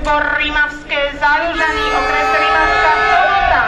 zbor Rimavské Zálužany, okres Rimavská Sobota.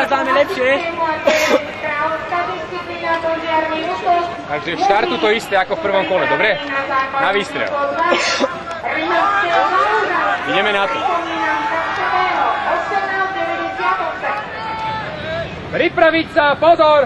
Dáme lepšie. Takže v štartu to isté ako v prvom kole, dobre? Na výstrel. Ideme na to. Pripraviť sa, pozor!